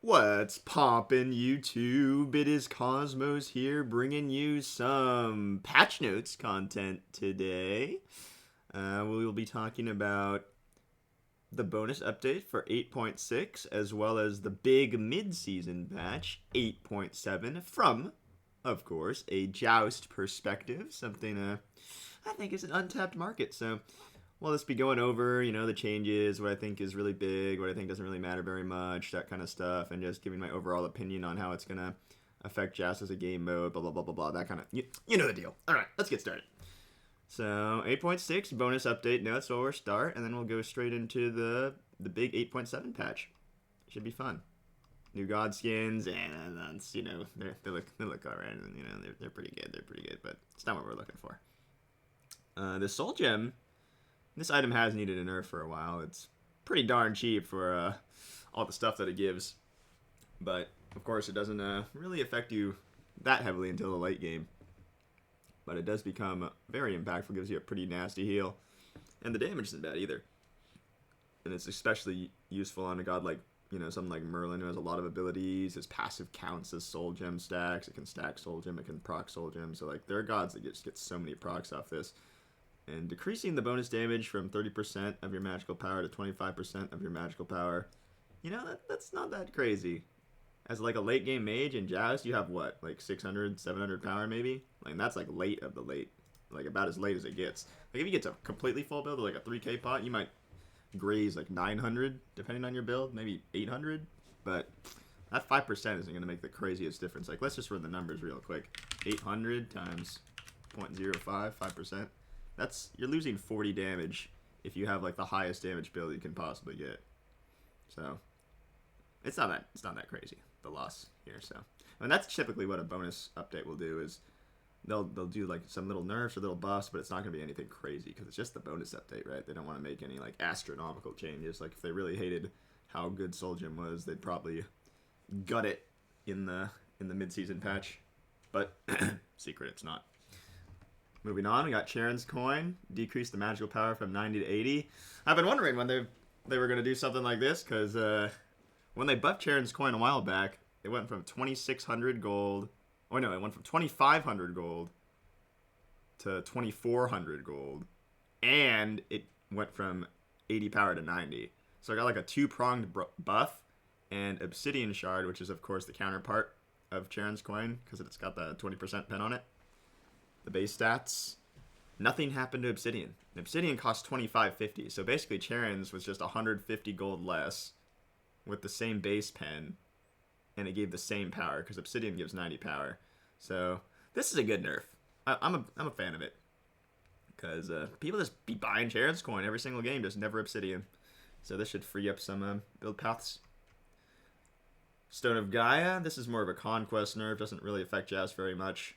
What's poppin' YouTube? It is Cosmos here bringing you some patch notes content today. We will be talking about the bonus update for 8.6 as well as the big mid-season patch 8.7 from, of course, a Joust perspective, something I think is an untapped market. So we'll just be going over, the changes, what I think is really big, what I think doesn't really matter very much, that kind of stuff, and just giving my overall opinion on how it's going to affect Joust as a game mode, blah, blah, blah, blah, blah, that kind of, you know the deal. All right, let's get started. So 8.6 bonus update notes while we're start, and then we'll go straight into the big 8.7 patch. Should be fun. New god skins, and that's, they look alright, and they're pretty good, but it's not what we're looking for. The soul gem, this item has needed a nerf for a while. It's pretty darn cheap for all the stuff that it gives, but of course it doesn't really affect you that heavily until the late game. But it does become very impactful, gives you a pretty nasty heal, and the damage isn't bad either. And it's especially useful on a god like, something like Merlin, who has a lot of abilities. His passive counts as soul gem stacks. It can stack soul gem, it can proc soul gem. So like there are gods that just get so many procs off this. And decreasing the bonus damage from 30% of your magical power to 25% of your magical power, that's not that crazy. As like a late game mage in Joust, you have what, like 600, 700 power maybe? Like that's like late of the late, like about as late as it gets. Like if you get to completely full build, like a 3k pot, you might graze like 900 depending on your build, maybe 800. But that 5% isn't going to make the craziest difference. Like let's just run the numbers real quick. 800 times 0.05, 5%. You're losing 40 damage if you have like the highest damage build you can possibly get. So it's not that crazy, the loss here. So that's typically what a bonus update will do, is they'll do like some little nerfs or little buffs, but it's not going to be anything crazy because it's just the bonus update, right? They don't want to make any like astronomical changes. Like if they really hated how good Soul Gem was, they'd probably gut it in the mid-season patch. But secret, it's not. Moving on, we got Charon's Coin. Decrease the magical power from 90 to 80. I've been wondering when they were going to do something like this, because when they buffed Charon's Coin a while back, it went from 2,600 gold. Oh no, it went from 2,500 gold to 2,400 gold. And it went from 80 power to 90. So I got like a two-pronged buff, and Obsidian Shard, which is of course the counterpart of Charon's Coin, because it's got the 20% pen on it. The base stats, nothing happened to Obsidian. Obsidian cost 25.50, so basically Charon's was just 150 gold less with the same base pen, and it gave the same power because Obsidian gives 90 power. So this is a good nerf. I'm a fan of it, because people just be buying Charon's Coin every single game, just never Obsidian. So this should free up some build paths. Stone of Gaia, this is more of a conquest nerf, doesn't really affect Joust very much.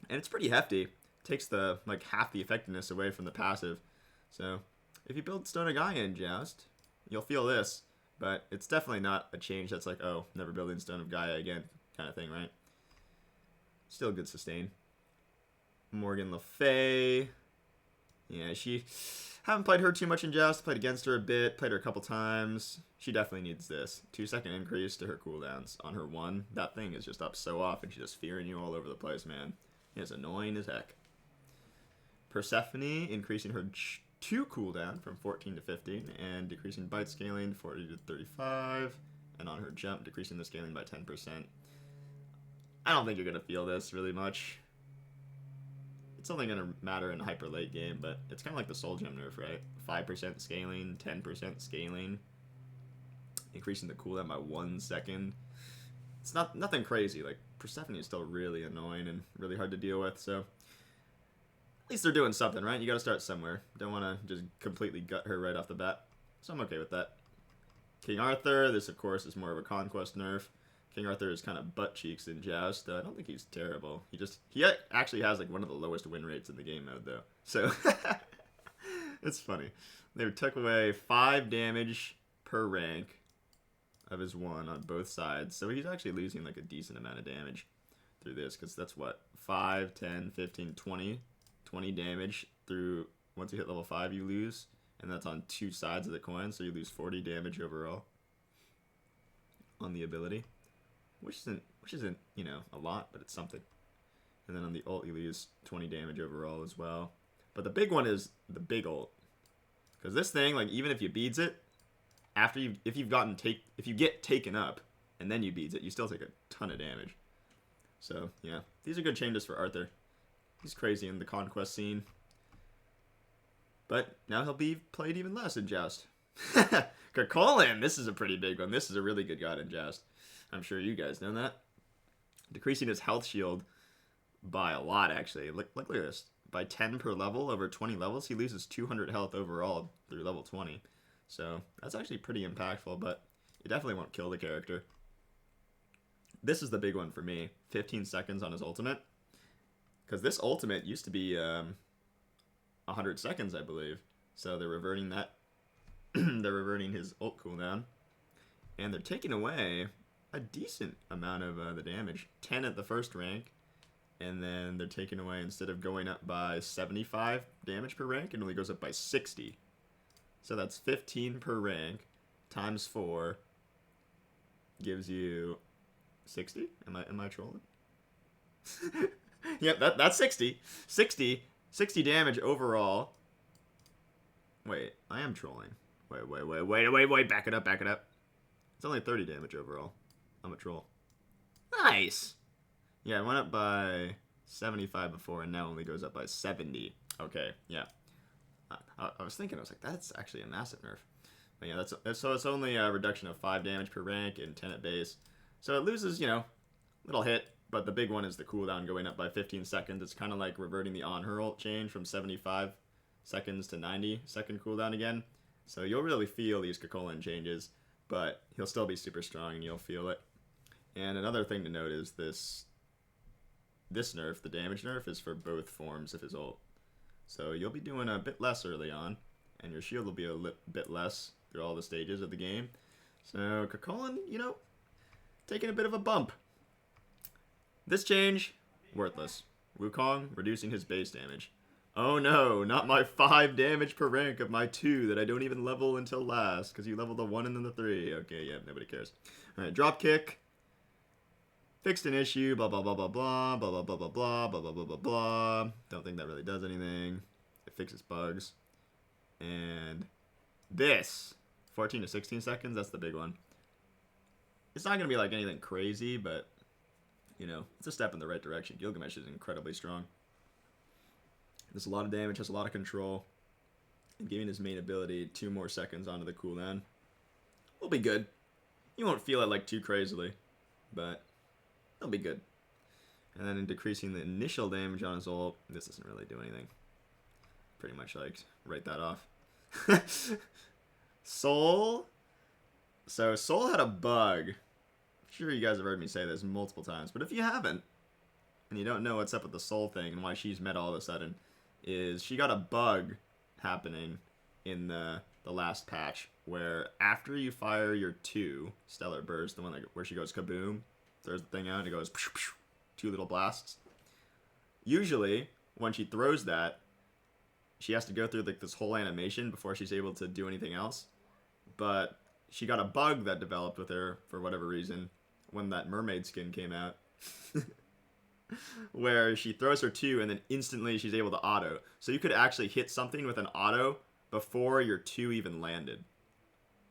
And it's pretty hefty. It takes the half the effectiveness away from the passive. So if you build Stone of Gaia in Joust, you'll feel this. But it's definitely not a change that's like, oh, never building Stone of Gaia again kind of thing, right? Still good sustain. Morgan Le Fay. Yeah, haven't played her too much in Joust. Played against her a bit. Played her a couple times. She definitely needs this. 2-second increase to her cooldowns on her 1. That thing is just up so often. She's just fearing you all over the place, man. It's annoying as heck. Persephone, increasing her 2 cooldown from 14 to 15, and decreasing bite scaling 40 to 35, and on her jump, decreasing the scaling by 10%. I don't think you're going to feel this really much. It's only going to matter in hyper late game, but it's kind of like the Soul Gem nerf, right? 5% scaling, 10% scaling, increasing the cooldown by 1 second. It's nothing crazy. Like Persephone is still really annoying and really hard to deal with, so at least they're doing something, right? You gotta start somewhere. Don't want to just completely gut her right off the bat, so I'm okay with that. King Arthur, this of course is more of a conquest nerf. King Arthur is kind of butt cheeks in Joust. I don't think he's terrible. He actually has like one of the lowest win rates in the game mode though, so it's funny. They took away 5 damage per rank of his 1 on both sides, so he's actually losing like a decent amount of damage through this, because that's what, 5, 10, 15, 20 damage through. Once you hit level 5 you lose, and that's on 2 sides of the coin, so you lose 40 damage overall. on the ability, which isn't you know, a lot, but it's something. And then on the ult, you lose 20 damage overall as well. But the big one is the big ult, because this thing, like, even if you beads it, after if you get taken up and then you beads it, you still take a ton of damage. So yeah, these are good changes for Arthur. He's crazy in the conquest scene, but now he'll be played even less in Joust. Kerkolin, this is a pretty big one. This is a really good god in Joust. I'm sure you guys know that. Decreasing his health shield by a lot, actually. Look at this. By 10 per level, over 20 levels, he loses 200 health overall through level 20. So that's actually pretty impactful, but it definitely won't kill the character. This is the big one for me. 15 seconds on his ultimate. Because this ultimate used to be 100 seconds, I believe. So they're reverting that. They're reverting his ult cooldown. And they're taking away a decent amount of the damage. 10 at the first rank. And then they're taking away, instead of going up by 75 damage per rank, it only goes up by 60. So that's 15 per rank times 4 gives you 60. Am I trolling? Yep, that's 60. 60 damage overall. Wait, I am trolling. Wait, back it up. It's only 30 damage overall. I'm a troll. Nice. Yeah, it went up by 75 before, and now only goes up by 70. Okay, yeah. I was thinking, I was like, that's actually a massive nerf. But yeah, so it's only a reduction of 5 damage per rank and 10 at base. So it loses, you know, little hit, but the big one is the cooldown going up by 15 seconds. It's kind of like reverting the on her ult change from 75 seconds to 90 second cooldown again. So you'll really feel these Kerkolin changes, but he'll still be super strong and you'll feel it. And another thing to note is this nerf, the damage nerf, is for both forms of his ult. So you'll be doing a bit less early on, and your shield will be a bit less through all the stages of the game. So Kerkolin, you know, taking a bit of a bump. This change, worthless. Wukong reducing his base damage. Oh no, not my 5 damage per rank of my 2 that I don't even level until last, because you level the 1 and then the 3. Okay, yeah, nobody cares. Alright, drop kick. Fixed an issue, blah blah blah blah blah, blah blah blah blah blah, blah blah blah blah blah. Don't think that really does anything. It fixes bugs. And this, 14 to 16 seconds, that's the big one. It's not going to be like anything crazy, but, you know, it's a step in the right direction. Gilgamesh is incredibly strong. Does a lot of damage, has a lot of control. And giving his main ability 2 more seconds onto the cooldown will be good. You won't feel it like too crazily, but it'll be good. And then in decreasing the initial damage on his ult, this doesn't really do anything. Pretty much like, write that off. Soul. So Soul had a bug. I'm sure you guys have heard me say this multiple times, but if you haven't, and you don't know what's up with the Soul thing and why she's meta all of a sudden, is she got a bug happening in the last patch where after you fire your 2 Stellar Burst, the one where she goes kaboom, throws the thing out and it goes 2 little blasts. Usually, when she throws that, she has to go through like this whole animation before she's able to do anything else. But she got a bug that developed with her for whatever reason when that mermaid skin came out. Where she throws her 2 and then instantly she's able to auto. So you could actually hit something with an auto before your 2 even landed.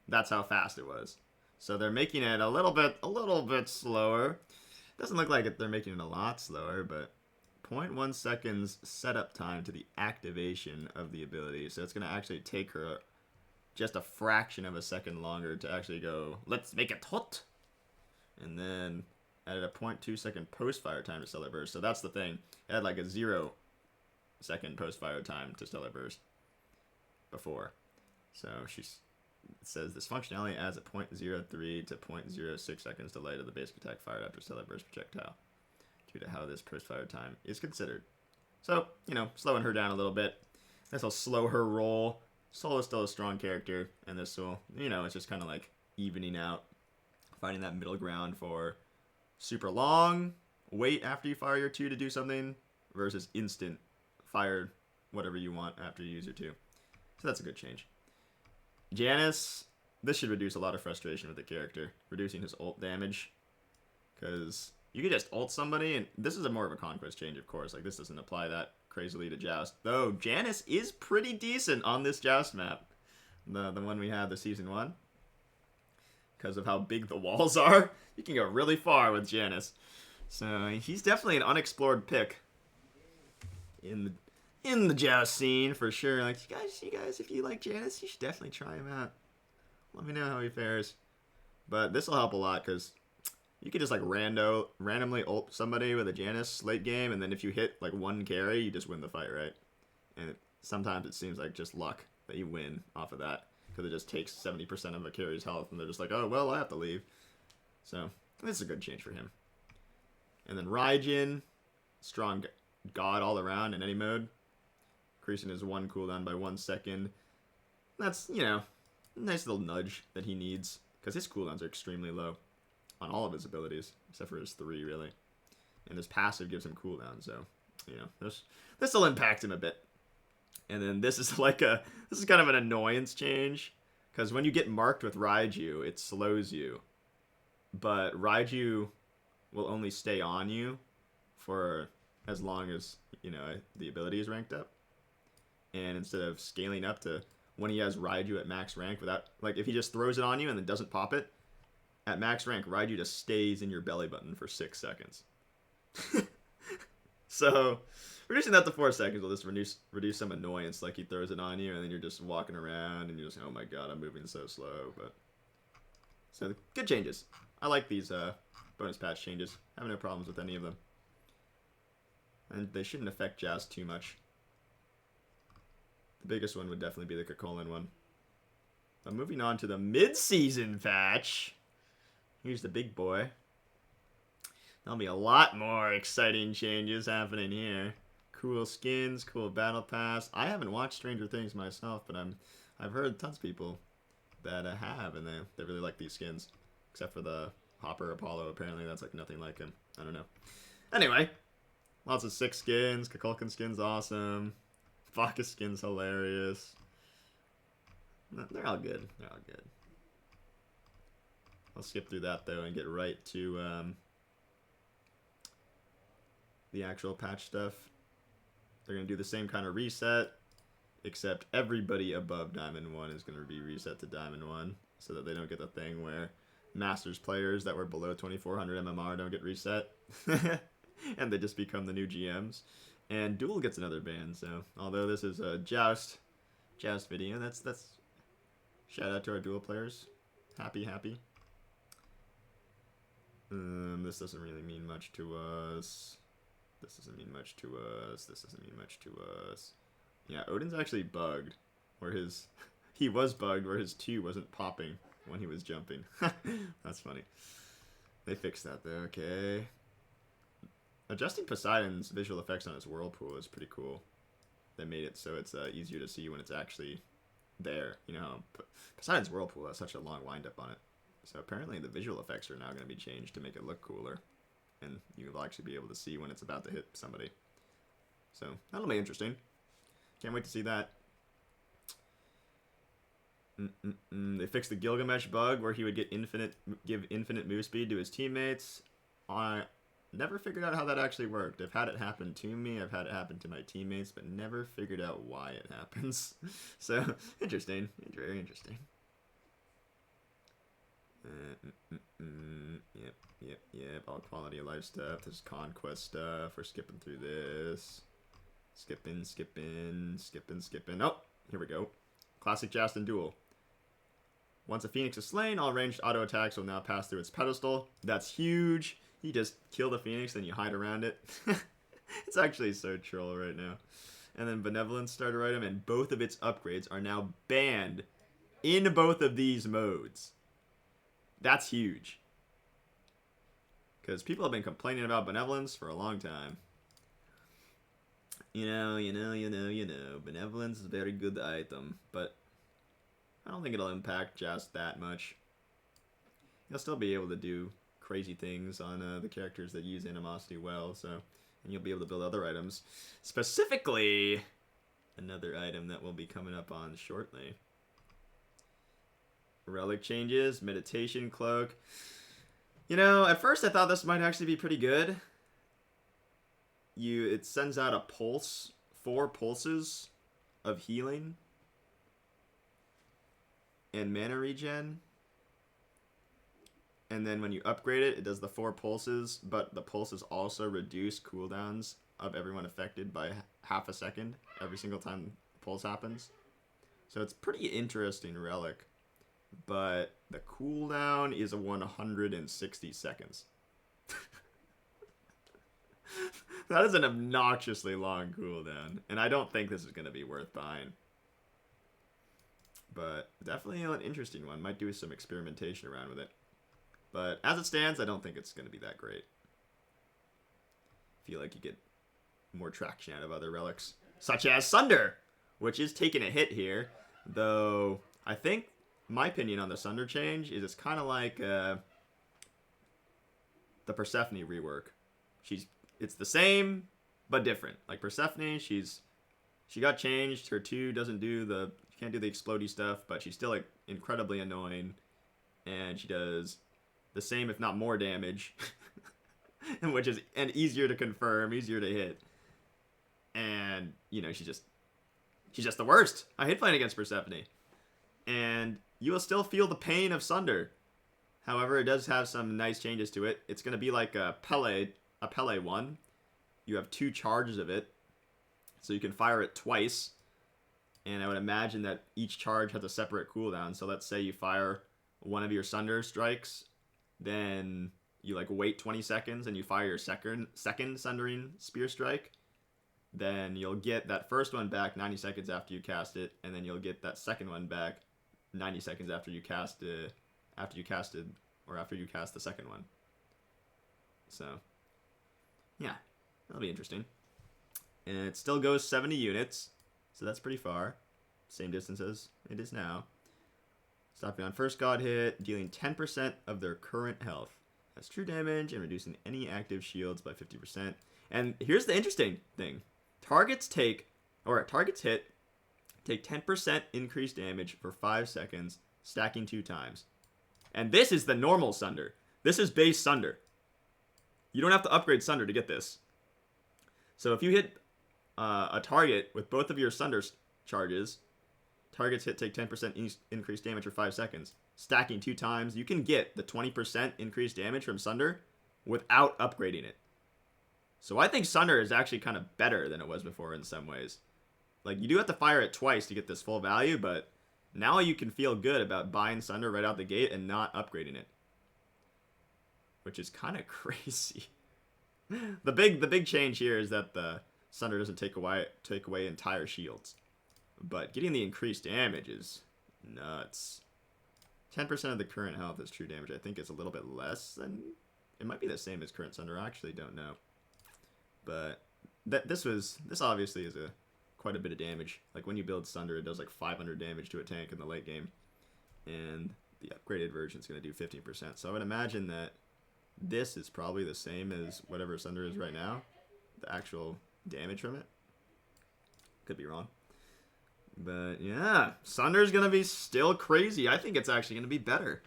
That's how fast it was. So they're making it a little bit slower. Doesn't look like they're making it a lot slower, but 0.1 seconds setup time to the activation of the ability. So it's going to actually take her just a fraction of a second longer to actually go, let's make it hot. And then added a 0.2 second post-fire time to Stellar Burst. So that's the thing. It had like a 0 second post-fire time to Stellar Burst before. So it says this functionality adds a 0.03 to 0.06 seconds delay to the basic attack fired after Stellar Burst projectile due to how this post-fire time is considered. So, you know, slowing her down a little bit. This will slow her roll. Soul is still a strong character, and this will, you know, it's just kind of like evening out, finding that middle ground for super long wait after you fire your 2 to do something versus instant fire whatever you want after you use your 2. So that's a good change. Janice, this should reduce a lot of frustration with the character, reducing his ult damage. Because you could just ult somebody, and this is a more of a conquest change, of course. Like, this doesn't apply that crazily to Joust. Though, Janice is pretty decent on this Joust map. The one we had the Season 1. Because of how big the walls are, you can go really far with Janice. So, he's definitely an unexplored pick in the Joust scene, for sure. Like, you guys, if you like Janice, you should definitely try him out. Let me know how he fares. But this will help a lot, because you could just, like, randomly ult somebody with a Janice late game, and then if you hit, like, one carry, you just win the fight, right? And sometimes it seems like just luck that you win off of that, because it just takes 70% of a carry's health, and they're just like, oh, well, I have to leave. So, this is a good change for him. And then Raijin, strong god all around in any mode, increasing his 1 cooldown by 1 second. That's, you know, a nice little nudge that he needs, because his cooldowns are extremely low on all of his abilities, except for his 3, really. And his passive gives him cooldown, so, you know, this will impact him a bit. And then this is kind of an annoyance change, because when you get marked with Raiju, it slows you. But Raiju will only stay on you for as long as, you know, the ability is ranked up. And instead of scaling up to when he has Raiju at max rank without, like, if he just throws it on you and then doesn't pop it, at max rank, Raiju just stays in your belly button for 6 seconds. So, reducing that to 4 seconds will just reduce some annoyance, like he throws it on you and then you're just walking around and you're just, oh my god, I'm moving so slow. But so, good changes. I like these bonus patch changes. I have no problems with any of them. And they shouldn't affect Joust too much. The biggest one would definitely be the Kakolin one. But moving on to the mid-season patch. Here's the big boy. There'll be a lot more exciting changes happening here. Cool skins, cool battle pass. I haven't watched Stranger Things myself, but I've heard tons of people that have, and they really like these skins. Except for the Hopper Apollo, apparently that's like nothing like him. I don't know. Anyway, lots of sick skins. Kukulkan skin's awesome. Bacchus skin's hilarious. They're all good. They're all good. I'll skip through that though and get right to the actual patch stuff. They're going to do the same kind of reset, except everybody above Diamond 1 is going to be reset to Diamond 1, so that they don't get the thing where Masters players that were below 2400 MMR don't get reset, and they just become the new GMs. And Duel gets another ban, so although this is a Joust video, that's shout out to our Duel players. Happy. This doesn't really mean much to us. This doesn't mean much to us. This doesn't mean much to us. Yeah, Odin's actually bugged, where he was bugged where his 2 wasn't popping when he was jumping. That's funny. They fixed that though, okay. Adjusting Poseidon's visual effects on his whirlpool is pretty cool. They made it so it's easier to see when it's actually there. You know, Poseidon's whirlpool has such a long windup on it. So apparently the visual effects are now going to be changed to make it look cooler. And you'll actually be able to see when it's about to hit somebody. So that'll be interesting. Can't wait to see that. They fixed the Gilgamesh bug where he would give infinite move speed to his teammates. I never figured out how that actually worked. I've had it happen to me. I've had it happen to my teammates, but never figured out why it happens. So interesting. Very interesting. Yep. All quality of life stuff. There's conquest stuff. We're skipping through this. Skipping. Oh, here we go. Classic Joust and Duel. Once a Phoenix is slain, all ranged auto attacks will now pass through its pedestal. That's huge. You just kill the Phoenix, then you hide around it. It's actually so troll right now. And then Benevolence starter item, and both of its upgrades are now banned in both of these modes. That's huge. Because people have been complaining about Benevolence for a long time. You know. Benevolence is a very good item, but I don't think it'll impact Joust that much. You'll still be able to do crazy things on the characters that use Animosity well, so, and you'll be able to build other items. Specifically, another item that will be coming up on shortly. Relic changes, meditation cloak. You know, at first I thought this might actually be pretty good. It sends out a pulse, 4 pulses of healing and mana regen. And then when you upgrade it, it does the 4 pulses, but the pulses also reduce cooldowns of everyone affected by half a second every single time the pulse happens. So it's pretty interesting relic. But the cooldown is a 160 seconds. That is an obnoxiously long cooldown. And I don't think this is going to be worth buying. But definitely an interesting one. Might do some experimentation around with it. But as it stands, I don't think it's going to be that great. Feel like you get more traction out of other relics. Such as Sunder, which is taking a hit here. Though, I think my opinion on the Sunder change is it's kind of like the Persephone rework. It's the same, but different. Like Persephone, she got changed. Her 2 she can't do the explodey stuff, but she's still like incredibly annoying. And she does the same, if not more damage. Which is easier to confirm, easier to hit. And, you know, she's just the worst. I hate playing against Persephone. And you will still feel the pain of Sunder. However, it does have some nice changes to it. It's going to be like a Pele one. You have 2 charges of it. So you can fire it twice. And I would imagine that each charge has a separate cooldown. So let's say you fire one of your Sunder strikes. Then you like wait 20 seconds and you fire your second Sundering Spear Strike. Then you'll get that first one back 90 seconds after you cast it. And then you'll get that second one back 90 seconds after you cast the second one. So, yeah, that'll be interesting. And it still goes 70 units, so that's pretty far. Same distance as it is now. Stopping on first god hit, dealing 10% of their current health. That's true damage and reducing any active shields by 50%. And here's the interesting thing. Targets hit take 10% increased damage for 5 seconds, stacking 2 times. And this is the normal Sunder. This is base Sunder. You don't have to upgrade Sunder to get this. So if you hit a target with both of your Sunder charges, targets take 10% increased damage for 5 seconds, stacking 2 times, you can get the 20% increased damage from Sunder without upgrading it. So I think Sunder is actually kind of better than it was before in some ways. Like, you do have to fire it twice to get this full value, but now you can feel good about buying Sunder right out the gate and not upgrading it. Which is kind of crazy. The big change here is that the Sunder doesn't take away entire shields. But getting the increased damage is nuts. 10% of the current health is true damage. I think it's a little bit less than... It might be the same as current Sunder. I actually don't know. But this obviously is quite a bit of damage. Like when you build Sunder, it does like 500 damage to a tank in the late game. And the upgraded version is going to do 15%. So I would imagine that this is probably the same as whatever Sunder is right now. The actual damage from it. Could be wrong. But yeah, Sunder's going to be still crazy. I think it's actually going to be better.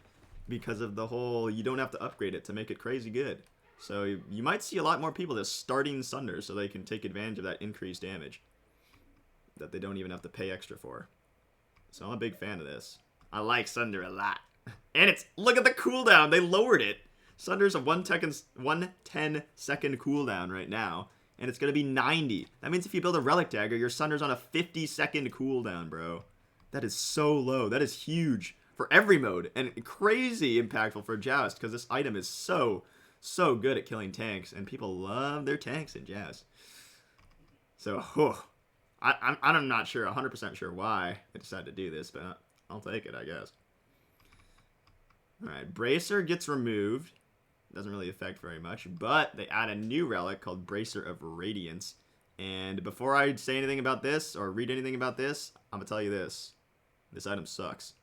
Because of the whole, you don't have to upgrade it to make it crazy good. So you might see a lot more people just starting Sunder so they can take advantage of that increased damage. That they don't even have to pay extra for. So I'm a big fan of this. I like Sunder a lot. And look at the cooldown. They lowered it. Sunder's a 110 second cooldown right now. And it's going to be 90. That means if you build a Relic Dagger, your Sunder's on a 50 second cooldown, bro. That is so low. That is huge for every mode. And crazy impactful for Joust. Because this item is so good at killing tanks. And people love their tanks in Joust. So, I'm not sure, 100% sure why I decided to do this. But I'll take it, I guess. Alright, Bracer gets removed. Doesn't really affect very much, but they add a new relic called Bracer of Radiance. And before I say anything about this, or read anything about this, I'm going to tell you this. This item sucks.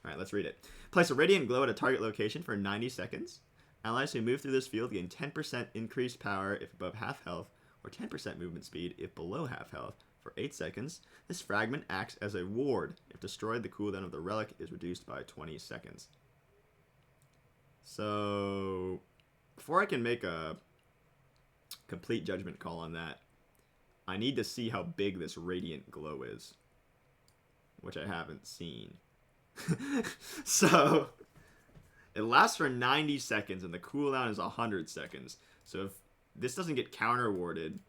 Alright, let's read it. Place a radiant glow at a target location for 90 seconds. Allies who move through this field gain 10% increased power if above half health, or 10% movement speed if below half health, For 8 seconds, this fragment acts as a ward. If destroyed, the cooldown of the relic is reduced by 20 seconds. So, before I can make a complete judgment call on that, I need to see how big this radiant glow is, which I haven't seen. So, it lasts for 90 seconds, and the cooldown is 100 seconds. So if this doesn't get counter-warded,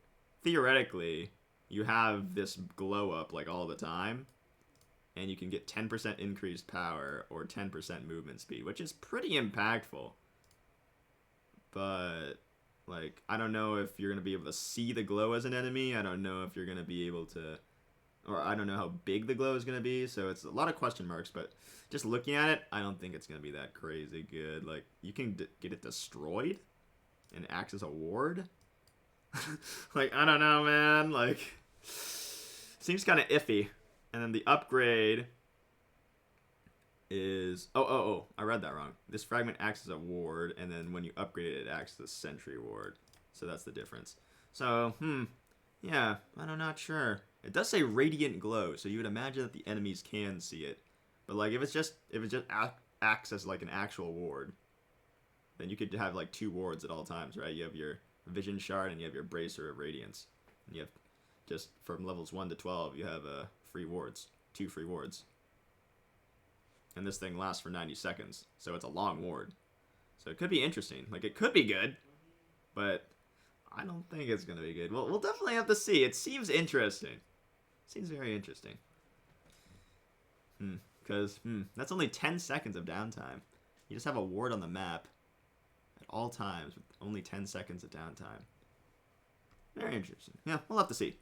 theoretically, you have this glow up like all the time, and you can get 10% increased power or 10% movement speed, which is pretty impactful. But, like, I don't know if you're going to be able to see the glow as an enemy. I don't know if you're going to be able to... Or I don't know how big the glow is going to be, so it's a lot of question marks, but just looking at it, I don't think it's going to be that crazy good. Like, you can get it destroyed and acts as a ward? Like, I don't know, man. Like, seems kind of iffy. And then the upgrade is... Oh, I read that wrong. This fragment acts as a ward, and then when you upgrade it, it acts as a sentry ward. So that's the difference. So, yeah, I'm not sure. It does say radiant glow, so you would imagine that the enemies can see it. But like, if it just acts as like an actual ward, then you could have like 2 wards at all times, right? You have your vision shard and you have your bracer of radiance. And you have just from levels 1 to 12, you have free wards, 2 free wards. And this thing lasts for 90 seconds, so it's a long ward. So it could be interesting. Like, it could be good, but I don't think it's gonna be good. Well, we'll definitely have to see. It seems interesting. Seems very interesting. Because, that's only 10 seconds of downtime. You just have a ward on the map at all times with only 10 seconds of downtime. Very interesting. Yeah, we'll have to see.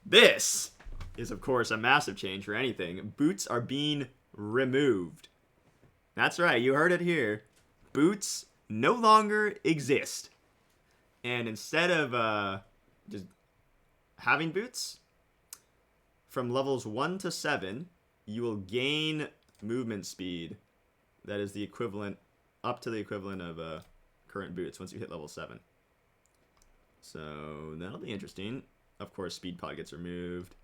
This is, of course, a massive change for anything. Boots are being removed. That's right, you heard it here. Boots no longer exist. And instead of just having boots, from levels 1 to 7, you will gain movement speed that is the equivalent, up to the equivalent of current boots once you hit level 7. So that'll be interesting. Of course, speed pod gets removed.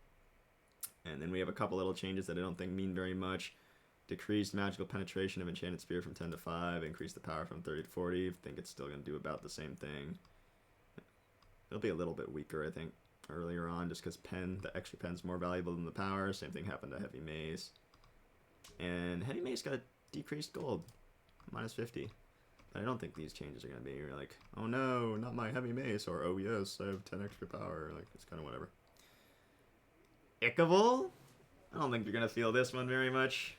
And then we have a couple little changes that I don't think mean very much. Decreased magical penetration of enchanted spear from 10 to 5. Increase the power from 30 to 40. I think it's still going to do about the same thing. It'll be a little bit weaker, I think, earlier on, just because the extra pen's more valuable than the power. Same thing happened to Heavy Mace. And Heavy Mace got decreased gold, minus 50. But I don't think these changes are going to be like, oh no, not my Heavy Mace, or oh yes, I have 10 extra power. Like, it's kind of whatever. Ichable? I don't think you're going to feel this one very much.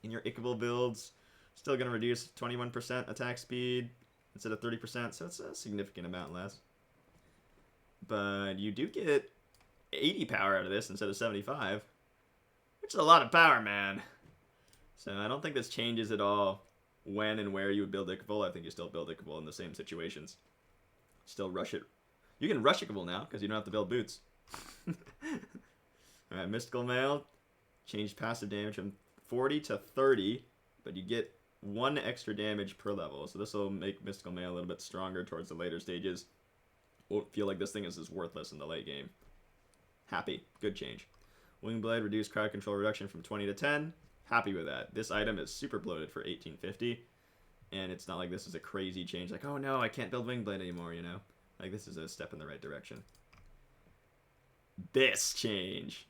In your Ichable builds, still going to reduce 21% attack speed instead of 30%, so it's a significant amount less. But you do get 80 power out of this instead of 75, which is a lot of power, man. So I don't think this changes at all when and where you would build Ichable. I think you still build Ichable in the same situations. Still rush it. You can rush Ichable now because you don't have to build boots. Alright, Mystical Mail. Changed passive damage from 40 to 30, but you get 1 extra damage per level. So this will make Mystical Mail a little bit stronger towards the later stages. Won't feel like this thing is as worthless in the late game. Happy. Good change. Wingblade reduced crowd control reduction from 20 to 10. Happy with that. This item is super bloated for 1850. And it's not like this is a crazy change. Like, oh no, I can't build Wingblade anymore, you know? Like, this is a step in the right direction. This change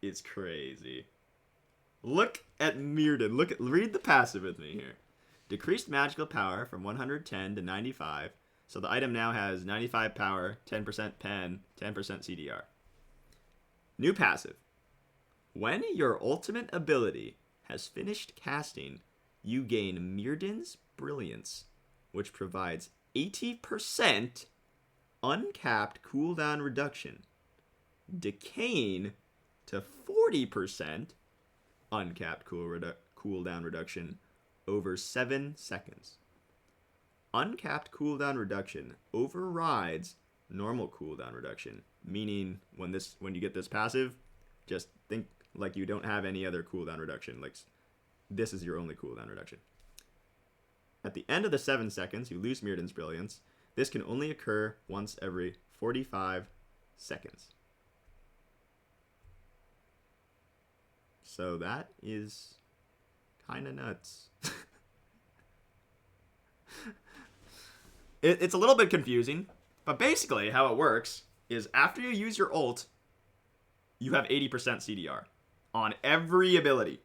is crazy. Look at Mirrodin. Read the passive with me here. Decreased magical power from 110 to 95. So the item now has 95 power, 10% pen, 10% CDR. New passive. When your ultimate ability has finished casting, you gain Mirrodin's Brilliance, which provides 80% uncapped cooldown reduction, decaying to 40% uncapped cooldown reduction over 7 seconds. Uncapped cooldown reduction overrides normal cooldown reduction, meaning when you get this passive, just think like you don't have any other cooldown reduction. Like, this is your only cooldown reduction. At the end of the 7 seconds, you lose Mirrodin's Brilliance. This can only occur once every 45 seconds. So that is kind of nuts. It's a little bit confusing, but basically how it works is after you use your ult, you have 80% CDR on every ability.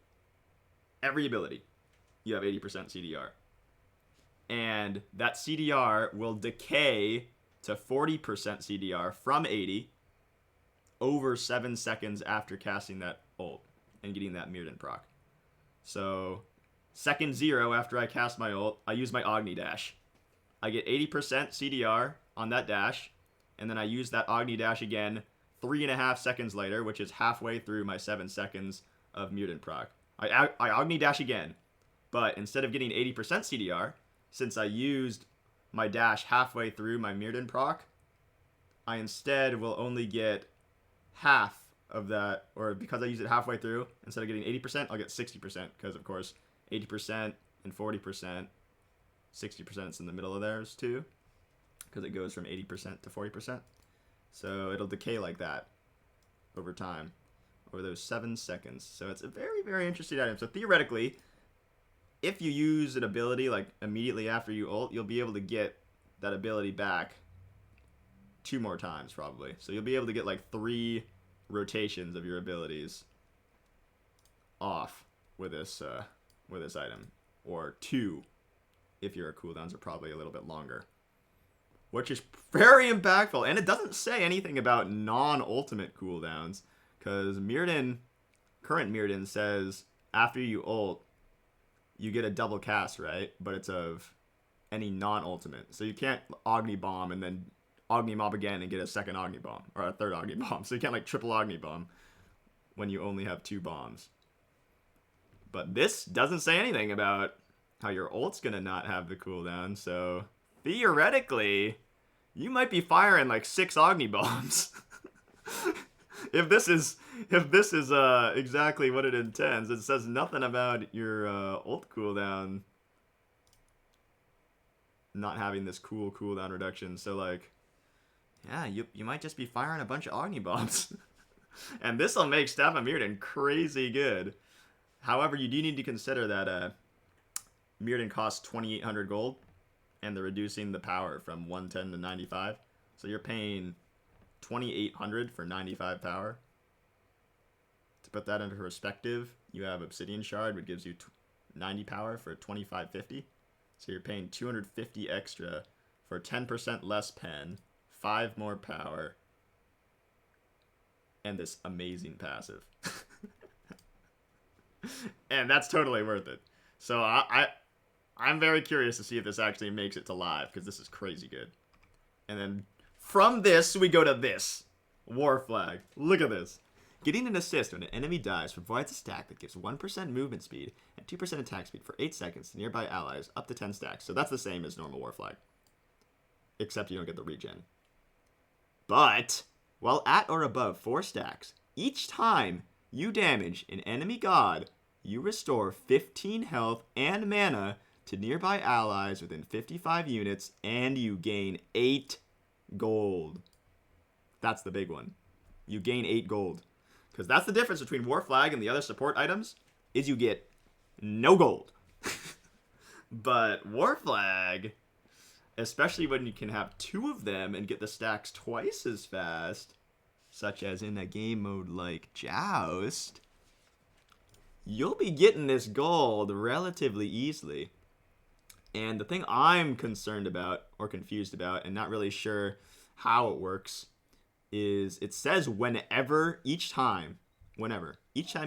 Every ability, you have 80% CDR. And that CDR will decay to 40% CDR from 80 over 7 seconds after casting that ult and getting that Mirrodin proc. So, second 0 after I cast my ult, I use my Agni Dash. I get 80% CDR on that dash, and then I use that Agni Dash again 3.5 seconds later, which is halfway through my 7 seconds of Mirrodin proc. I Agni Dash again, but instead of getting 80% CDR, since I used my dash halfway through my Mirrodin proc, I instead will only get half of that, or because I use it halfway through, instead of getting 80%, I'll get 60%, because of course 80% and 40%, 60% is in the middle of theirs too, because it goes from 80% to 40%. So it'll decay like that over time, over those 7 seconds. So it's a very, very interesting item. So theoretically, if you use an ability like immediately after you ult, you'll be able to get that ability back 2 more times probably. So you'll be able to get like 3 rotations of your abilities off with this item, or 2 if your cooldowns are probably a little bit longer, which is very impactful. And it doesn't say anything about non-ultimate cooldowns, because current Mirrodin says after you ult, you get a double cast, right? But it's of any non-ultimate. So you can't Agni Bomb and then Agni Mob again and get a second Agni Bomb, or a third Agni Bomb. So you can't like triple Agni Bomb when you only have 2 bombs. But this doesn't say anything about how your ult's gonna not have the cooldown, so theoretically, you might be firing like 6 Agni Bombs. if this is exactly what it intends. It says nothing about your ult cooldown not having this cool cooldown reduction. So like, yeah, you might just be firing a bunch of Agni Bombs. And this will make Staff of Mirrodin crazy good. However, you do need to consider that Mirrodin costs 2,800 gold, and they're reducing the power from 110 to 95. So you're paying 2,800 for 95 power. To put that into perspective, you have Obsidian Shard, which gives you 90 power for 2,550. So you're paying 250 extra for 10% less pen, 5 more power, and this amazing passive. And that's totally worth it. So I'm very curious to see if this actually makes it to live, because this is crazy good. And then from this, we go to this. War Flag. Look at this. Getting an assist when an enemy dies provides a stack that gives 1% movement speed and 2% attack speed for 8 seconds to nearby allies up to 10 stacks. So that's the same as normal War Flag, except you don't get the regen. But while at or above 4 stacks, each time you damage an enemy god, you restore 15 health and mana to nearby allies within 55 units, and you gain 8 gold. That's the big one. You gain 8 gold. Because that's the difference between War Flag and the other support items, is you get no gold. But War Flag, especially when you can have 2 of them and get the stacks twice as fast, such as in a game mode like Joust, you'll be getting this gold relatively easily. And the thing I'm concerned about, or confused about, and not really sure how it works, is it says each time you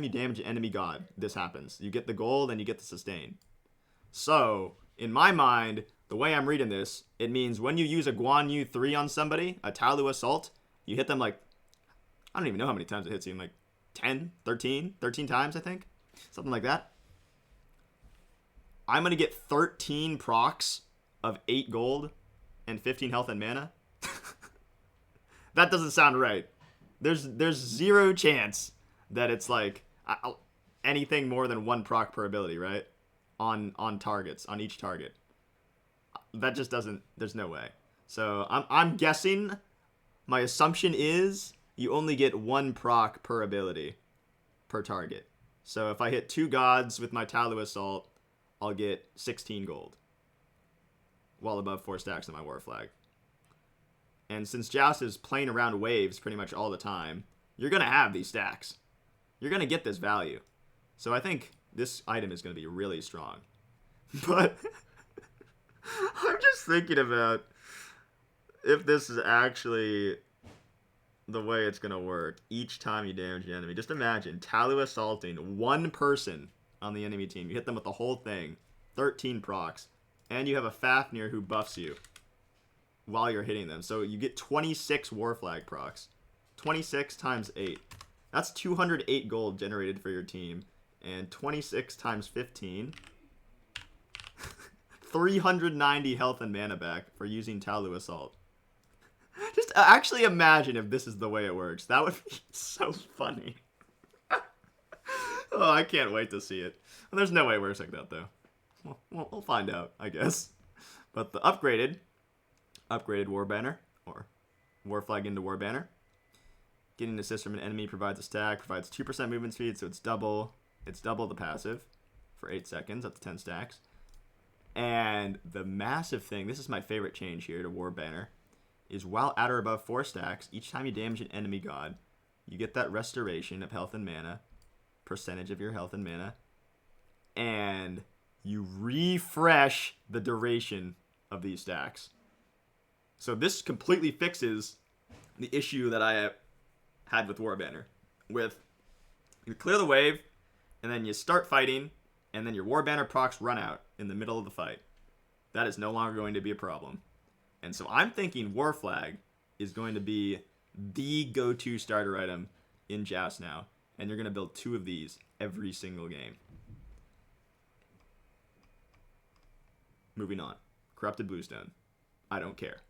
damage an enemy god, this happens. You get the gold and you get the sustain. So, in my mind, the way I'm reading this, it means when you use a Guan Yu 3 on somebody, a Talu Assault, you hit them like, I don't even know how many times it hits you, like 10, 13 times, I think. Something like that. I'm going to get 13 procs of 8 gold and 15 health and mana. That doesn't sound right. There's 0 chance that it's like anything more than 1 proc per ability, right? On targets, on each target. That just doesn't, there's no way. So I'm guessing, my assumption is you only get 1 proc per ability per target. So if I hit 2 gods with my Talu Assault, I'll get 16 gold. Well above 4 stacks on my War Flag. And since Joust is playing around waves pretty much all the time, you're going to have these stacks. You're going to get this value. So I think this item is going to be really strong. But I'm just thinking about if this is actually the way it's going to work each time you damage the enemy. Just imagine Talu assaulting one person on the enemy team. You hit them with the whole thing, 13 procs, and you have a Fafnir who buffs you while you're hitting them. So you get 26 War Flag procs. 26 times 8. That's 208 gold generated for your team. And 26 times 15. 390 health and mana back for using Talu Assault. Just actually imagine if this is the way it works. That would be so funny. Oh, I can't wait to see it. Well, there's no way it works like that, though. Well, we'll find out, I guess. But the upgraded War Banner, or War Flag into War Banner. Getting assist from an enemy provides a stack, provides 2% movement speed, so it's double the passive for 8 seconds, up to 10 stacks. And the massive thing, this is my favorite change here to War Banner, is while at or above 4 stacks, each time you damage an enemy god, you get that restoration of health and mana, percentage of your health and mana, and you refresh the duration of these stacks. So this completely fixes the issue that I had with War Banner. With you clear the wave, and then you start fighting, and then your War Banner procs run out in the middle of the fight. That is no longer going to be a problem. And so I'm thinking War Flag is going to be the go-to starter item in Joust now. And you're going to build 2 of these every single game. Moving on. Corrupted Bluestone. I don't care.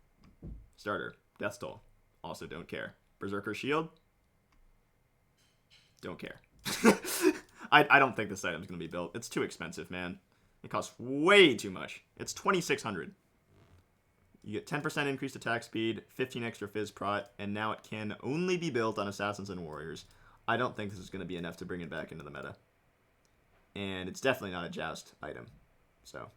Starter. Death Toll. Also don't care. Berserker Shield. Don't care. I don't think this item's going to be built. It's too expensive, man. It costs way too much. It's 2,600. You get 10% increased attack speed, 15 extra Fizz Prot, and now it can only be built on Assassins and Warriors. I don't think this is going to be enough to bring it back into the meta. And it's definitely not a Joust item. So,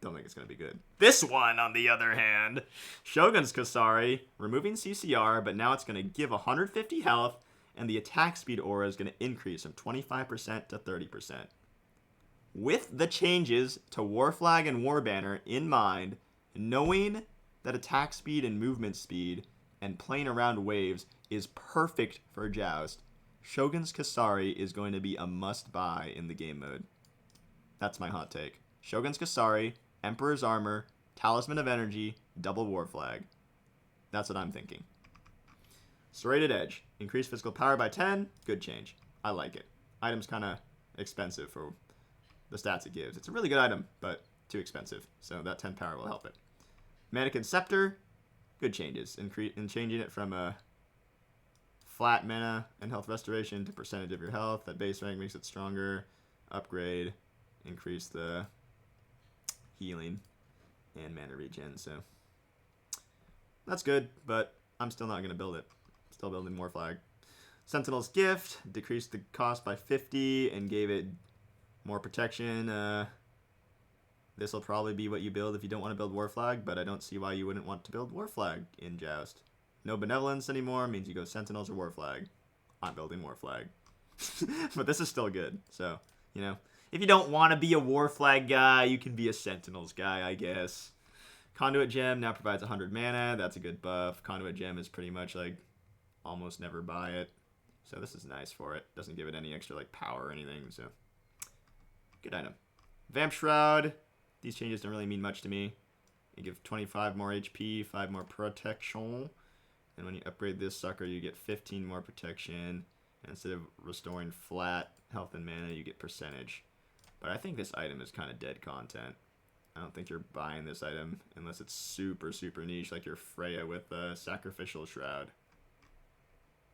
don't think it's going to be good. This one, on the other hand, Shogun's Kasari, removing CCR, but now it's going to give 150 health, and the attack speed aura is going to increase from 25% to 30%. With the changes to War Flag and War Banner in mind, knowing that attack speed and movement speed and playing around waves is perfect for Joust, Shogun's Kasari is going to be a must-buy in the game mode. That's my hot take. Shogun's Kasari, Emperor's Armor, Talisman of Energy, double War Flag. That's what I'm thinking. Serrated Edge. Increase physical power by 10. Good change. I like it. Item's kind of expensive for the stats it gives. It's a really good item, but too expensive. So that 10 power will help it. Mannequin Scepter. Good changes. In changing it from a flat mana and health restoration to percentage of your health. That base rank makes it stronger. Upgrade. Increase the healing and mana regen. So that's good, but I'm still not going to build it. Still building War Flag. Sentinel's Gift. Decreased the cost by 50 and gave it more protection. This will probably be what you build if you don't want to build War Flag, but I don't see why you wouldn't want to build War Flag in Joust. No Benevolence anymore means you go Sentinels or War Flag. I'm building War Flag. But this is still good, so, you know. If you don't want to be a War Flag guy, you can be a Sentinels guy, I guess. Conduit Gem now provides 100 mana. That's a good buff. Conduit Gem is pretty much like almost never buy it. So this is nice for it. Doesn't give it any extra like power or anything, so good item. Vamp Shroud. These changes don't really mean much to me. You give 25 more HP, 5 more protection. And when you upgrade this sucker, you get 15 more protection. And instead of restoring flat health and mana, you get percentage. But I think this item is kind of dead content. I don't think you're buying this item unless it's super, super niche, like your Freya with Sacrificial Shroud.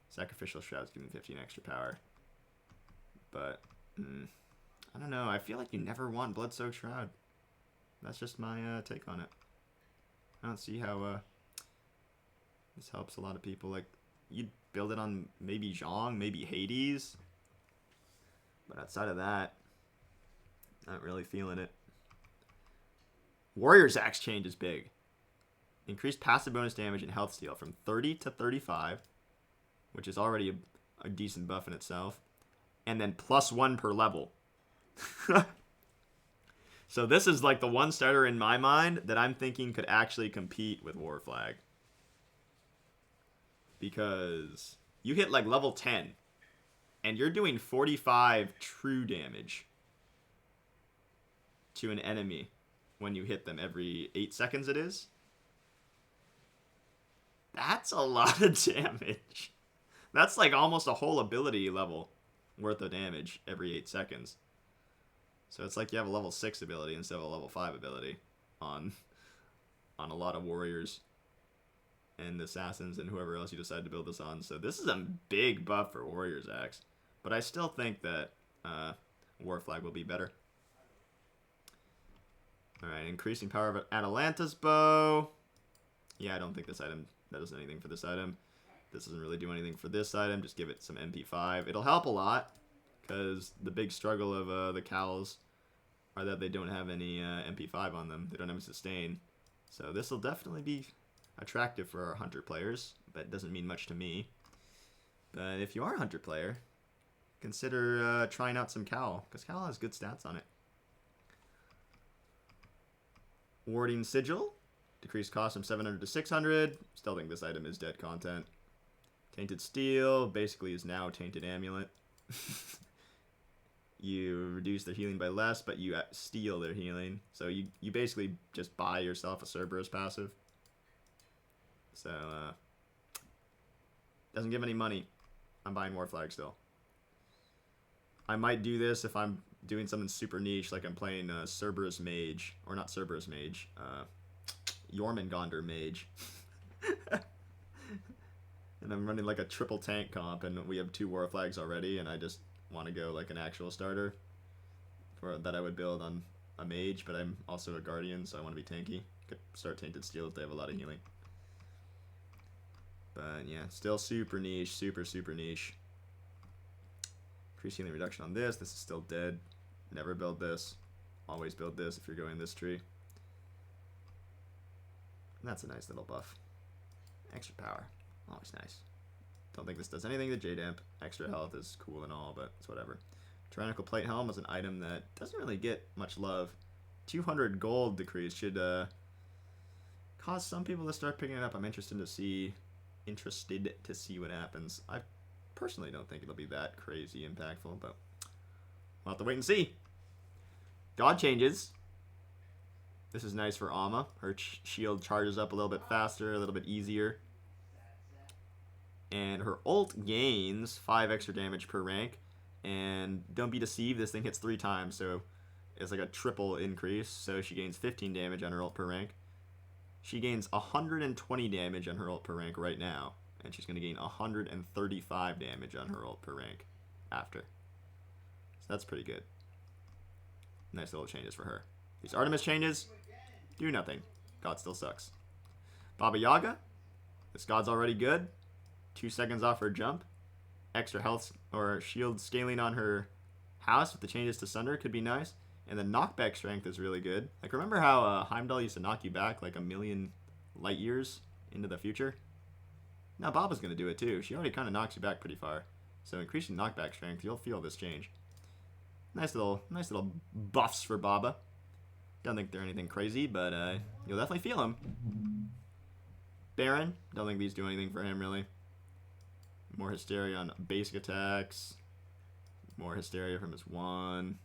Sacrificial Shroud's giving 15 extra power. But, I don't know. I feel like you never want Blood-Soaked Shroud. That's just my take on it. I don't see how this helps a lot of people. Like, you'd build it on maybe Zhong, maybe Hades. But outside of that, not really feeling it. Warrior's Axe change is big. Increased passive bonus damage and health steal from 30 to 35, which is already a decent buff in itself. And then +1 per level. So this is like the one starter in my mind that I'm thinking could actually compete with War Flag. Because you hit like level 10, and you're doing 45 true damage to an enemy when you hit them every 8 seconds it is. That's a lot of damage. That's like almost a whole ability level worth of damage every 8 seconds. So it's like you have a level 6 ability instead of a level 5 ability on a lot of warriors and assassins and whoever else you decide to build this on. So this is a big buff for Warrior's Axe. But I still think that War Flag will be better. Alright, increasing power of Atalanta's bow. Yeah, I don't think this item, that does anything for this item. This doesn't really do anything for this item. Just give it some MP5. It'll help a lot, because the big struggle of the cowls are that they don't have any MP5 on them. They don't have a sustain. So this will definitely be attractive for our hunter players, but it doesn't mean much to me. But if you are a hunter player, consider trying out some cowl, because cowl has good stats on it. Warding Sigil, decreased cost from 700 to 600. Still think this item is dead content. Tainted Steel basically is now Tainted Amulet. You reduce their healing by less, but you steal their healing. So you basically just buy yourself a Cerberus passive. So, doesn't give any money. I'm buying War Flag still. I might do this if I'm doing something super niche, like I'm playing Cerberus Mage. Or not Cerberus Mage. Jormungandr Mage. And I'm running like a triple tank comp, and we have 2 War Flags already, and I just want to go like an actual starter that I would build on a mage, but I'm also a guardian, so I want to be tanky. Could start Tainted Steel if they have a lot of healing. But yeah, still super niche, super niche. Increase healing reduction on this. This is still dead. Never build this. Always build this if you're going this tree. And that's a nice little buff. Extra power. Always nice. Don't think this does anything to J-Damp. Extra health is cool and all, but it's whatever. Tyrannical Plate Helm is an item that doesn't really get much love. 200 gold decrease should cause some people to start picking it up. I'm interested to see what happens. I personally don't think it'll be that crazy impactful, but we'll have to wait and see. God changes. This is nice for Alma. Her shield charges up a little bit faster, a little bit easier. And her ult gains 5 extra damage per rank. And don't be deceived, this thing hits 3 times, so it's like a triple increase. So she gains 15 damage on her ult per rank. She gains 120 damage on her ult per rank right now. And she's going to gain 135 damage on her ult per rank after. So that's pretty good. Nice little changes for her. These Artemis changes do nothing. God still sucks. Baba Yaga. This god's already good. 2 seconds off her jump. Extra health or shield scaling on her house with the changes to Sunder could be nice. And the knockback strength is really good. Like, remember how Heimdall used to knock you back like a million light years into the future? Now Baba's going to do it too. She already kind of knocks you back pretty far. So increasing knockback strength, you'll feel this change. Nice little buffs for Baba. Don't think they're anything crazy, but you'll definitely feel them. Baron, don't think these do anything for him really. More Hysteria on basic attacks. More Hysteria from his 1.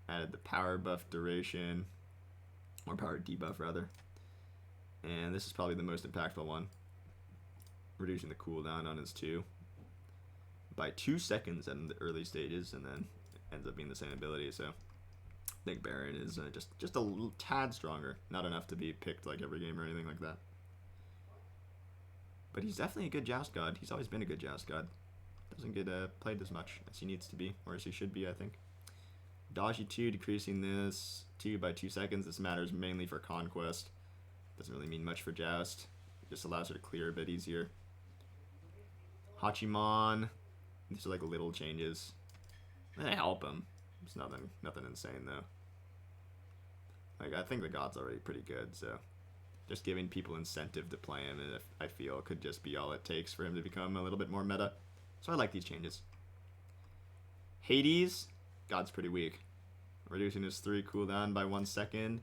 Added the power buff duration. Or power debuff, rather. And this is probably the most impactful one. Reducing the cooldown on his 2. By 2 seconds in the early stages, and then ends up being the same ability, so... I think Baron is just a little tad stronger. Not enough to be picked like every game or anything like that. But he's definitely a good Joust god. He's always been a good Joust god. Doesn't get played as much as he needs to be, or as he should be, I think. Daji 2, decreasing this 2 by 2 seconds. This matters mainly for Conquest. Doesn't really mean much for Joust. It just allows her to clear a bit easier. Hachiman. These are like little changes. They help him. It's nothing insane though. Like, I think the god's already pretty good, so just giving people incentive to play him, and I feel could just be all it takes for him to become a little bit more meta. So I like these changes. Hades, god's pretty weak. Reducing his 3 cooldown by 1 second,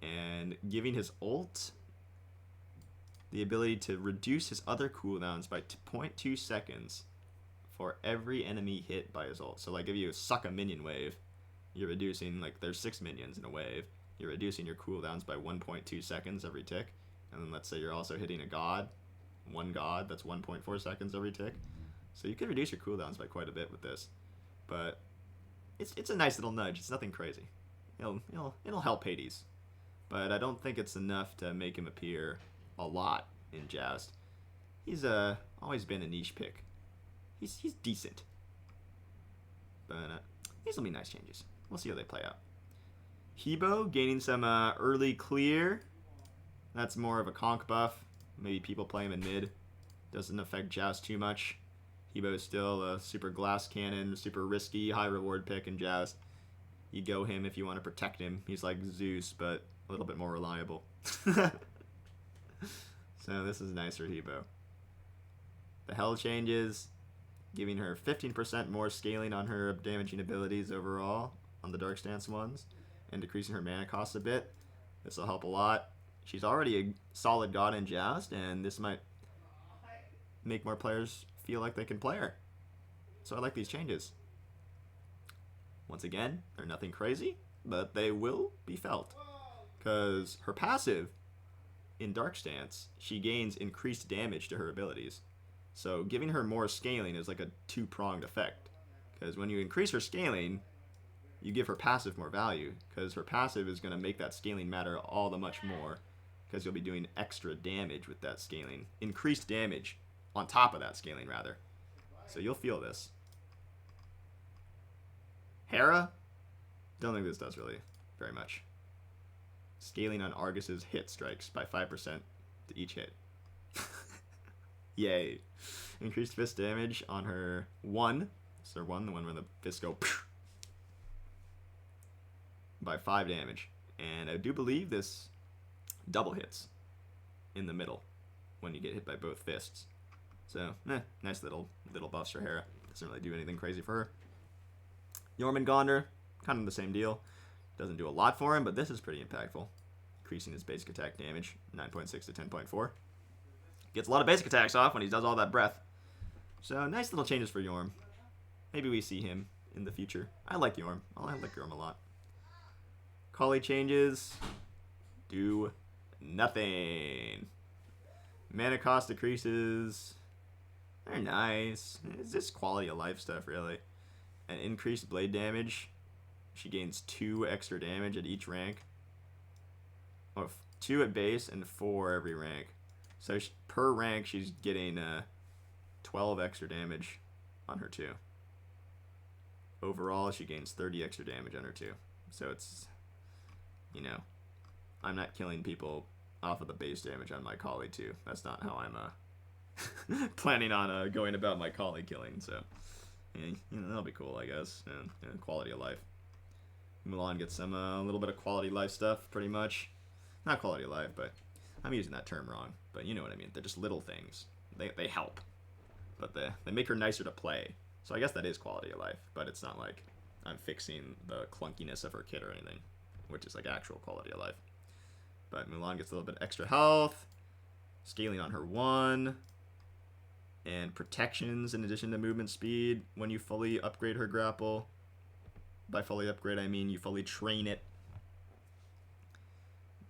and giving his ult the ability to reduce his other cooldowns by 0.2 seconds for every enemy hit by his ult. So like if you suck a minion wave, you're reducing, like there's 6 minions in a wave, you're reducing your cooldowns by 1.2 seconds every tick. And then let's say you're also hitting a god, one god, that's 1.4 seconds every tick. So you could reduce your cooldowns by quite a bit with this. But it's a nice little nudge. It's nothing crazy. It'll help Hades. But I don't think it's enough to make him appear a lot in Joust. He's always been a niche pick. He's decent. But these will be nice changes. We'll see how they play out. Hebo gaining some early clear. That's more of a conk buff. Maybe people play him in mid. Doesn't affect Joust too much. Hebo is still a super glass cannon, super risky, high reward pick in Joust. You go him if you want to protect him. He's like Zeus, but a little bit more reliable. So this is nice for Hebo. The hell changes, giving her 15% more scaling on her damaging abilities overall on the Dark Stance ones, and decreasing her mana cost a bit. This will help a lot. She's already a solid god in Joust, and this might make more players feel like they can play her. So I like these changes. Once again, they're nothing crazy, but they will be felt. Because her passive in Dark Stance, she gains increased damage to her abilities. So giving her more scaling is like a two-pronged effect. Because when you increase her scaling, you give her passive more value. Because her passive is going to make that scaling matter all the much more. Because you'll be doing extra damage with that scaling. Increased damage on top of that scaling, rather. So you'll feel this. Hera? Don't think this does really very much. Scaling on Argus's hit strikes by 5% to each hit. Yay. Increased fist damage on her 1. So her 1, the one where the fists go by 5 damage. And I do believe this double hits in the middle when you get hit by both fists. So, nice little buffs for Hera. Doesn't really do anything crazy for her. Jormungandr, kind of the same deal. Doesn't do a lot for him, but this is pretty impactful. Increasing his basic attack damage, 9.6 to 10.4. Gets a lot of basic attacks off when he does all that breath. So, nice little changes for Jorm. Maybe we see him in the future. I like Jorm. I like Jorm a lot. Kali changes do nothing. Mana cost decreases. They're nice. It's just quality of life stuff, really. And increased blade damage. She gains 2 extra damage at each rank. Oh, 2 at base and 4 every rank. So per rank, she's getting 12 extra damage on her 2. Overall, she gains 30 extra damage on her 2. So it's, you know, I'm not killing people off of the base damage on my Kali too. That's not how I'm planning on going about my Kali killing. So, yeah, you know, that'll be cool, I guess. And quality of life. Mulan gets some a little bit of quality life stuff, pretty much. Not quality of life, but I'm using that term wrong. But you know what I mean. They're just little things. They help, but they make her nicer to play. So I guess that is quality of life. But it's not like I'm fixing the clunkiness of her kit or anything, which is like actual quality of life. But Mulan gets a little bit extra health, scaling on her 1, and protections in addition to movement speed when you fully upgrade her grapple. By fully upgrade, I mean you fully train it.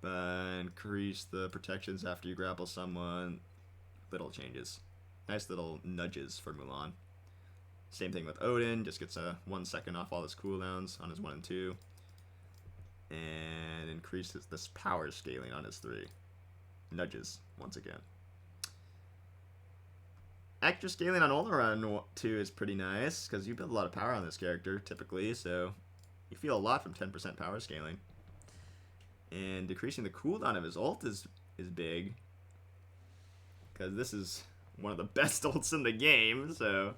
But increase the protections after you grapple someone. Little changes. Nice little nudges for Mulan. Same thing with Odin, just gets a 1 second off all his cooldowns on his 1 and 2. And increases this power scaling on his 3. Nudges, once again. Extra scaling on Olorun 2 is pretty nice, because you build a lot of power on this character, typically, so you feel a lot from 10% power scaling. And decreasing the cooldown of his ult is big, because this is one of the best ults in the game, so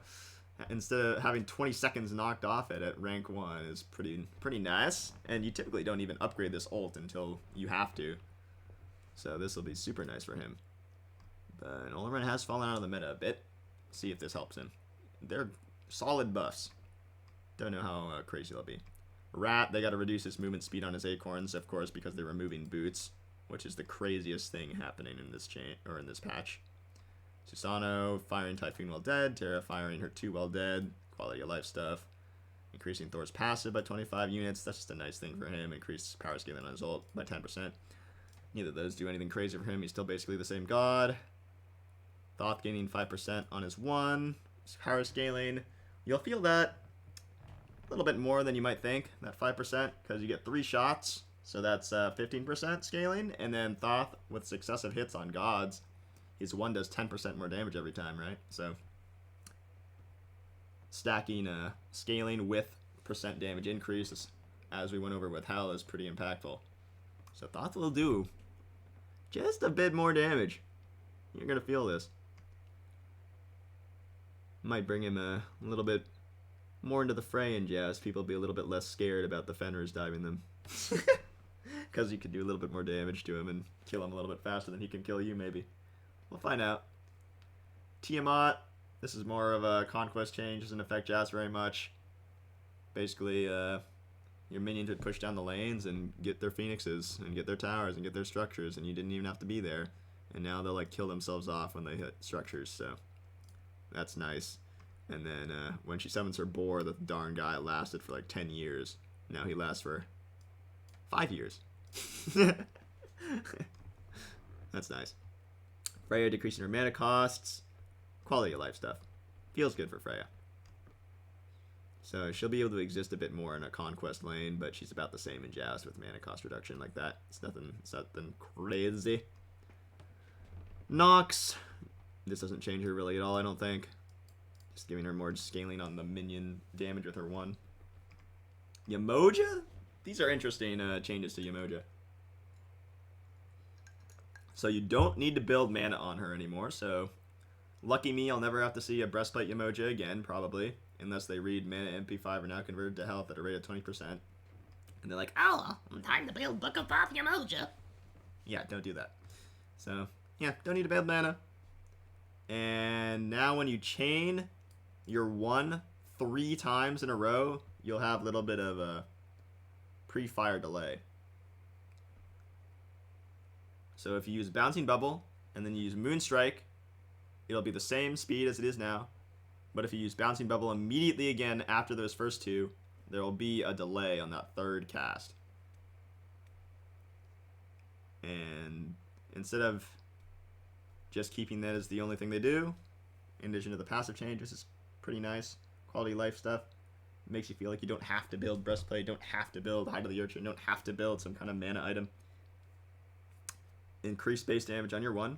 instead of having 20 seconds knocked off it at rank 1 is pretty nice. And you typically don't even upgrade this ult until you have to. So this will be super nice for him. But Olorun has fallen out of the meta a bit. See if this helps him. They're solid buffs. Don't know how crazy they'll be. Rat, they got to reduce his movement speed on his acorns, of course, because they're removing boots, which is the craziest thing happening in this chain or in this patch. Susano firing Typhoon while dead, Terra firing her 2 while dead, quality of life stuff. Increasing Thor's passive by 25 units, that's just a nice thing for him. Increase power scaling on his ult by 10%. Neither of those do anything crazy for him, he's still basically the same god. Thoth gaining 5% on his 1, his power scaling. You'll feel that a little bit more than you might think, that 5%, because you get 3 shots, so that's 15% scaling, and then Thoth, with successive hits on gods, his 1 does 10% more damage every time, right? So, stacking scaling with percent damage increase, as we went over with Hell, is pretty impactful. So Thoth will do just a bit more damage. You're going to feel this. Might bring him a little bit more into the fray in Joust. People will be a little bit less scared about the Fenris diving them. Because you could do a little bit more damage to him and kill him a little bit faster than he can kill you, maybe. We'll find out. Tiamat, this is more of a conquest change. Doesn't affect Joust very much. Basically, your minions would push down the lanes and get their phoenixes and get their towers and get their structures, and you didn't even have to be there. And now they'll like kill themselves off when they hit structures, so that's nice. And then when she summons her boar, the darn guy lasted for like 10 years. Now he lasts for 5 years. That's nice. Freya decreasing her mana costs. Quality of life stuff. Feels good for Freya. So she'll be able to exist a bit more in a conquest lane, but she's about the same in Joust with mana cost reduction like that. It's nothing crazy. Nox. This doesn't change her really at all, I don't think. Just giving her more scaling on the minion damage with her 1. Yemoja? These are interesting changes to Yemoja. So you don't need to build mana on her anymore, so lucky me, I'll never have to see a Breastplate Yemoja again, probably. Unless they read mana MP5 are now converted to health at a rate of 20%. And they're like, oh, time to build Book of Thoth Yemoja. Yeah, don't do that. So, yeah, don't need to build mana. And now when you chain your 1 3 times in a row, you'll have a little bit of a pre-fire delay. So if you use Bouncing Bubble, and then you use Moonstrike, it'll be the same speed as it is now. But if you use Bouncing Bubble immediately again after those first 2, there will be a delay on that 3rd cast. And instead of just keeping that as the only thing they do, in addition to the passive changes, is pretty nice. Quality of life stuff. It makes you feel like you don't have to build Breastplate, don't have to build Hide of the Urchin, don't have to build some kind of mana item. Increase base damage on your 1.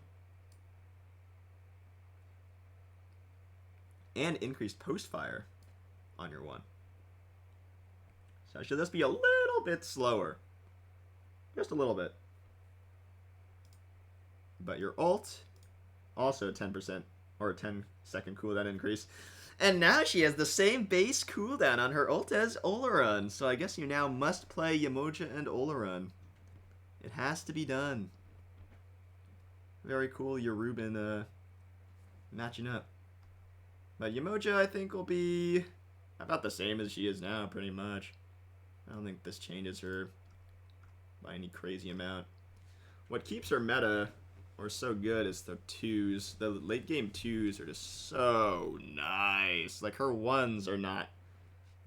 And increased post-fire on your 1. So should this be a little bit slower? Just a little bit. But your ult, also 10% or a 10-second cooldown increase. And now she has the same base cooldown on her ult as Olorun. So I guess you now must play Yemoja and Olorun. It has to be done. Very cool, your Ruben matching up. But Yemoja, I think, will be about the same as she is now, pretty much. I don't think this changes her by any crazy amount. What keeps her meta, or so good, is the 2s. The late game 2s are just so nice. Like, her 1s are not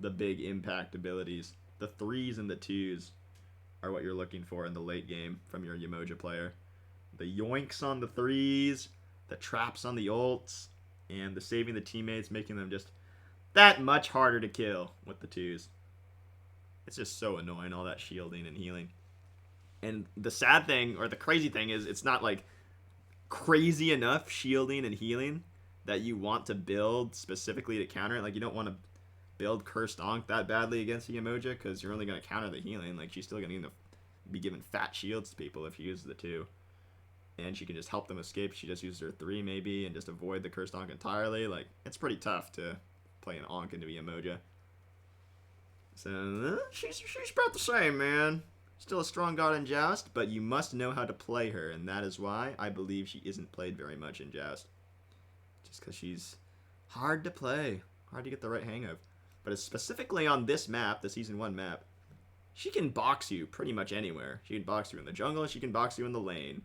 the big impact abilities. The 3s and the 2s are what you're looking for in the late game from your Yemoja player. The yoinks on the 3s, the traps on the ults, and the saving the teammates, making them just that much harder to kill with the 2s. It's just so annoying, all that shielding and healing. And the sad thing, or the crazy thing, is it's not like crazy enough shielding and healing that you want to build specifically to counter it. Like, you don't want to build Cursed Ankh that badly against the Yemoja, because you're only going to counter the healing. Like, she's still going to be giving fat shields to people if she uses the 2. And she can just help them escape. She just uses her 3 maybe and just avoid the Cursed Ankh entirely. Like, it's pretty tough to playing Ankh into Emoja. So, she's about the same, man. Still a strong god in Joust, but you must know how to play her, and that is why I believe she isn't played very much in Joust. Just because she's hard to play, hard to get the right hang of. But specifically on this map, the Season 1 map, she can box you pretty much anywhere. She can box you in the jungle, she can box you in the lane.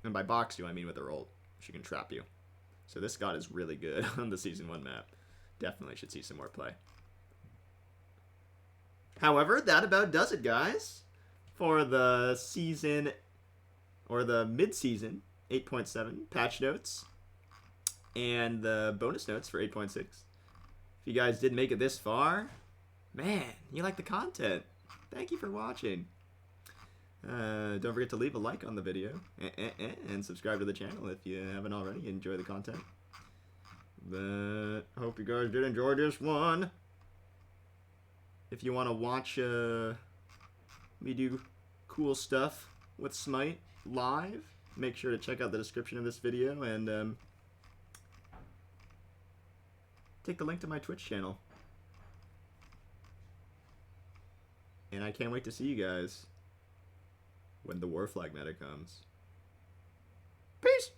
And by box you, I mean with her ult. She can trap you. So this god is really good on the Season 1 map. Definitely should see some more play. However, that about does it, guys, for the season, or the mid-season 8.7 patch notes and the bonus notes for 8.6. If you guys did make it this far, man, you like the content. Thank you for watching. Don't forget to leave a like on the video and subscribe to the channel if you haven't already. Enjoy the content. But hope you guys did enjoy this one. If you want to watch me do cool stuff with Smite live, make sure to check out the description of this video and take the link to my Twitch channel. And I can't wait to see you guys when the War Flag meta comes. Peace!